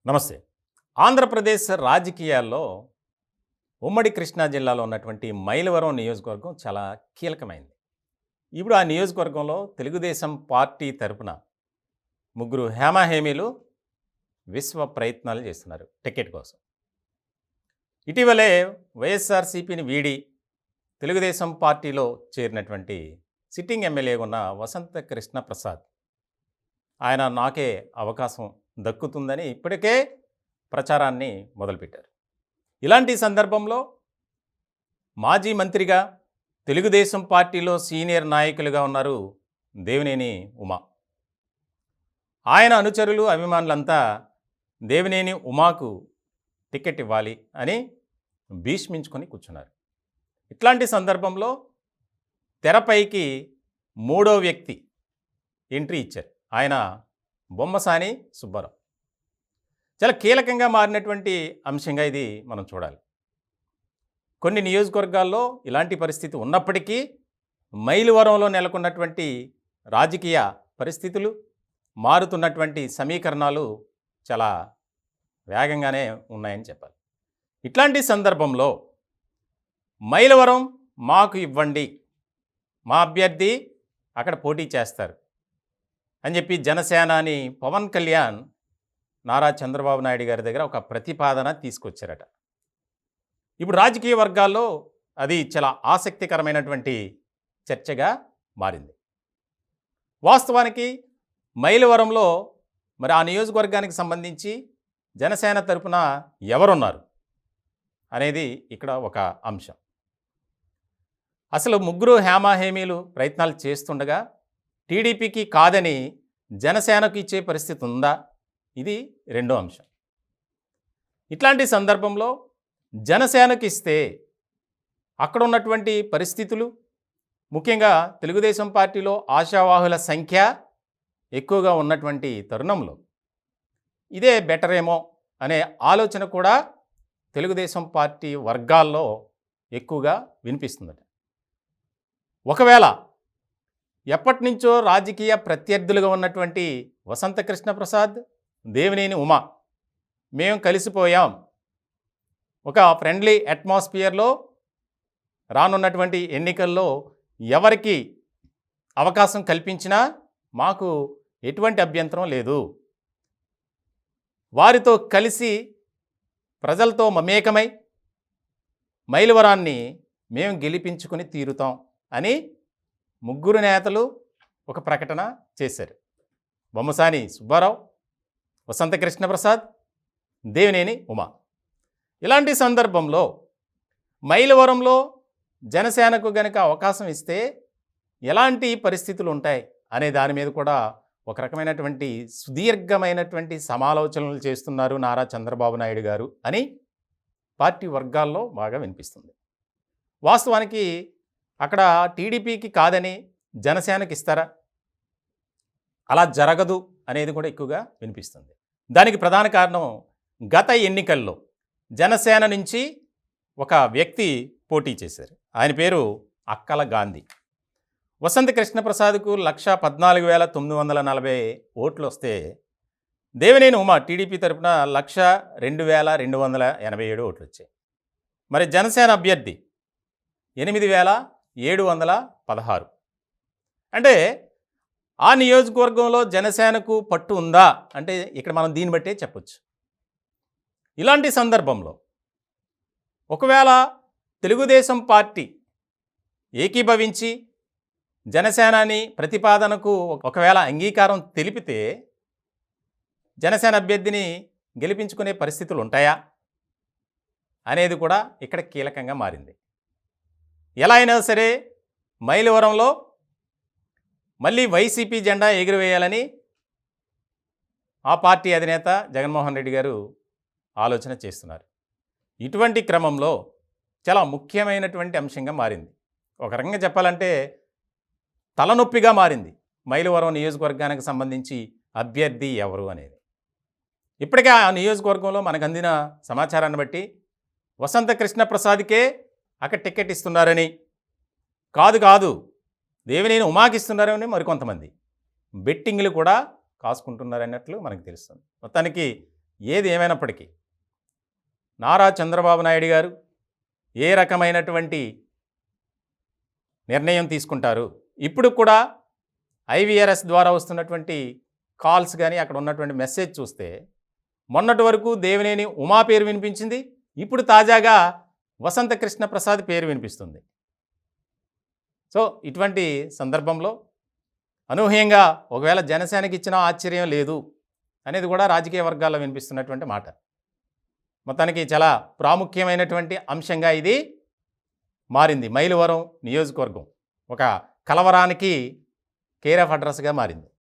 నమస్తే. ఆంధ్రప్రదేశ్ రాజకీయాల్లో ఉమ్మడి కృష్ణా జిల్లాలో ఉన్నటువంటి మైలవరం నియోజకవర్గం చాలా కీలకమైంది. ఇప్పుడు ఆ నియోజకవర్గంలో తెలుగుదేశం పార్టీ తరపున ముగ్గురు హేమాహేమీలు విశ్వ ప్రయత్నాలు చేస్తున్నారు టికెట్ కోసం. ఇటీవలే వైఎస్ఆర్సీపీని వీడి తెలుగుదేశం పార్టీలో చేరినటువంటి సిట్టింగ్ ఎమ్మెల్యేగా ఉన్న వసంత కృష్ణ ప్రసాద్ ఆయన నాకే అవకాశం దక్కుతుందని ఇప్పటికే ప్రచారాన్ని మొదలుపెట్టారు. ఇలాంటి సందర్భంలో మాజీ మంత్రిగా తెలుగుదేశం పార్టీలో సీనియర్ నాయకులుగా ఉన్నారు దేవినేని ఉమా. ఆయన అనుచరులు అభిమానులంతా దేవినేని ఉమాకు టికెట్ ఇవ్వాలి అని భీష్మించుకొని కూర్చున్నారు. ఇట్లాంటి సందర్భంలో తెరపైకి మూడో వ్యక్తి ఎంట్రీ ఇచ్చారు. ఆయన బొమ్మసాని సుబ్బారావు. చాలా కీలకంగా మారినటువంటి అంశంగా ఇది మనం చూడాలి. కొన్ని నియోజకవర్గాల్లో ఇలాంటి పరిస్థితి ఉన్నప్పటికీ మైలవరంలో నెలకొన్నటువంటి రాజకీయ పరిస్థితులు, మారుతున్నటువంటి సమీకరణాలు చాలా వేగంగానే ఉన్నాయని చెప్పాలి. ఇట్లాంటి సందర్భంలో మైలవరం మాకు ఇవ్వండి, మా అభ్యర్థి అక్కడ పోటీ చేస్తారు అని చెప్పి జనసేనాని పవన్ కళ్యాణ్ నారా చంద్రబాబు నాయుడు గారి దగ్గర ఒక ప్రతిపాదన తీసుకొచ్చారట. ఇప్పుడు రాజకీయ వర్గాల్లో అది చాలా ఆసక్తికరమైనటువంటి చర్చగా మారింది. వాస్తవానికి మైలవరంలో మరి ఆ నియోజకవర్గానికి సంబంధించి జనసేన తరపున ఎవరున్నారు అనేది ఇక్కడ ఒక అంశం. అసలు ముగ్గురు హేమాహేమీలు ప్రయత్నాలు చేస్తుండగా టీడీపీకి కాదని జనసేనకు ఇచ్చే పరిస్థితి ఉందా? ఇది రెండో అంశం. ఇట్లాంటి సందర్భంలో జనసేనకు ఇస్తే అక్కడ ఉన్నటువంటి పరిస్థితులు, ముఖ్యంగా తెలుగుదేశం పార్టీలో ఆశావాహుల సంఖ్య ఎక్కువగా ఉన్నటువంటి తరుణంలో ఇదే బెటర్ ఏమో అనే ఆలోచన కూడా తెలుగుదేశం పార్టీ వర్గాల్లో ఎక్కువగా వినిపిస్తుందట. ఒకవేళ ఎప్పటి నుంచో రాజకీయ ప్రత్యర్థులుగా ఉన్నటువంటి వసంత కృష్ణ ప్రసాద్, దేవినేని ఉమా మేము కలిసిపోయాం, ఒక ఫ్రెండ్లీ అట్మాస్ఫియర్లో రానున్నటువంటి ఎన్నికల్లో ఎవరికి అవకాశం కల్పించినా మాకు ఎటువంటి అభ్యంతరం లేదు, వారితో కలిసి ప్రజలతో మమేకమై మైలవరాన్ని మేము గెలిపించుకుని తీరుతాం అని ముగ్గురు నేతలు ఒక ప్రకటన చేశారు. బొమ్మసాని సుబ్బారావు, వసంత కృష్ణ ప్రసాద్, దేవినేని ఉమా. ఇలాంటి సందర్భంలో మైలవరంలో జనసేనకు గనక అవకాశం ఇస్తే ఎలాంటి పరిస్థితులు ఉంటాయి అనే దాని మీద కూడా ఒక రకమైనటువంటి సుదీర్ఘమైనటువంటి సమాలోచనలు చేస్తున్నారు నారా చంద్రబాబు నాయుడు గారు అని పార్టీ వర్గాల్లో బాగా వినిపిస్తుంది. వాస్తవానికి అక్కడ టీడీపీకి కాదని జనసేనకి ఇస్తారా? అలా జరగదు అనేది కూడా ఎక్కువగా వినిపిస్తుంది. దానికి ప్రధాన కారణం గత ఎన్నికల్లో జనసేన నుంచి ఒక వ్యక్తి పోటీ చేశారు. ఆయన పేరు అక్కల గాంధీ. వసంత కృష్ణప్రసాద్కు 1,14,940 ఓట్లు వస్తే దేవినేని ఉమా టీడీపీ తరపున 1,02,287 ఓట్లు వచ్చాయి. మరి జనసేన అభ్యర్థి 8,716. అంటే ఆ నియోజకవర్గంలో జనసేనకు పట్టు ఉందా అంటే ఇక్కడ మనం దీన్ని బట్టే చెప్పొచ్చు. ఇలాంటి సందర్భంలో ఒకవేళ తెలుగుదేశం పార్టీ ఏకీభవించి జనసేనాని ప్రతిపాదనకు ఒకవేళ అంగీకారం తెలిపితే జనసేన అభ్యర్థిని గెలిపించుకునే పరిస్థితులు ఉంటాయా అనేది కూడా ఇక్కడ కీలకంగా మారింది. ఎలా అయినా సరే మైలవరంలో మళ్ళీ వైసీపీ జెండా ఎగురవేయాలని ఆ పార్టీ అధినేత జగన్మోహన్ రెడ్డి గారు ఆలోచన చేస్తున్నారు. ఇటువంటి క్రమంలో చాలా ముఖ్యమైనటువంటి అంశంగా మారింది. ఒక రకంగా చెప్పాలంటే తలనొప్పిగా మారింది మైలవరం నియోజకవర్గానికి సంబంధించి అభ్యర్థి ఎవరు అనేది. ఇప్పటికే ఆ నియోజకవర్గంలో మనకు అందిన సమాచారాన్ని బట్టి వసంత కృష్ణ ప్రసాద్కే అక్కడ టికెట్ ఇస్తున్నారని, కాదు దేవినేని ఉమాకి ఇస్తున్నారని మరికొంతమంది బెట్టింగ్లు కూడా కాసుకుంటున్నారన్నట్లు మనకు తెలుస్తుంది. మొత్తానికి ఏది ఏమైనప్పటికీ నారా చంద్రబాబు నాయుడు గారు ఏ రకమైనటువంటి నిర్ణయం తీసుకుంటారు? ఇప్పుడు కూడా ఐవీఆర్ఎస్ ద్వారా వస్తున్నటువంటి కాల్స్ కానీ అక్కడ ఉన్నటువంటి మెసేజ్ చూస్తే మొన్నటి వరకు దేవినేని ఉమా పేరు వినిపించింది. ఇప్పుడు తాజాగా వసంత కృష్ణ ప్రసాద్ పేరు వినిపిస్తుంది. సో ఇటువంటి సందర్భంలో అనూహ్యంగా ఒకవేళ జనసేనకి ఇచ్చినా ఆశ్చర్యం లేదు అనేది కూడా రాజకీయ వర్గాల్లో వినిపిస్తున్నటువంటి మాట. మొత్తానికి చాలా ప్రాముఖ్యమైనటువంటి అంశంగా ఇది మారింది. మైలవరం నియోజకవర్గం ఒక కలవరానికి కేర్ ఆఫ్ అడ్రస్గా మారింది.